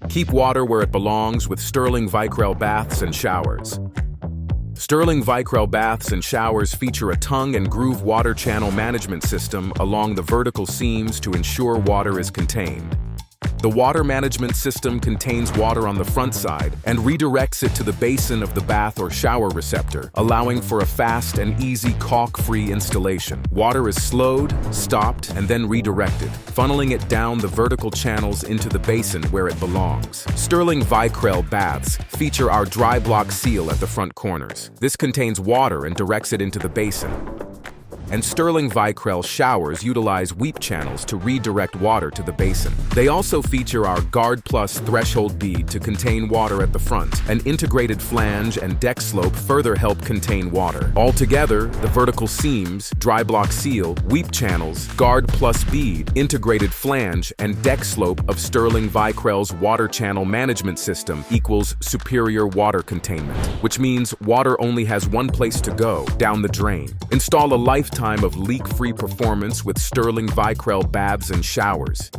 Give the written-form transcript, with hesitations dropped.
Keep water where it belongs with Sterling Vikrell baths and showers. Sterling Vikrell baths and showers feature a tongue and groove water channel management system along the vertical seams to ensure water is contained. The water management system contains water on the front side and redirects it to the basin of the bath or shower receptor, allowing for a fast and easy caulk-free installation. Water is slowed, stopped, and then redirected, funneling it down the vertical channels into the basin where it belongs. Sterling Vikrell baths feature our dry block seal at the front corners. This contains water and directs it into the basin. And Sterling Vikrell showers utilize weep channels to redirect water to the basin. They also feature our Guard Plus threshold bead to contain water at the front. An integrated flange and deck slope further help contain water. Altogether, the vertical seams, dry block seal, weep channels, Guard Plus bead, integrated flange, and deck slope of Sterling Vikrell's water channel management system equals superior water containment, which means water only has one place to go, down the drain. Install a lifetime of leak-free performance with Sterling Vikrell baths and showers.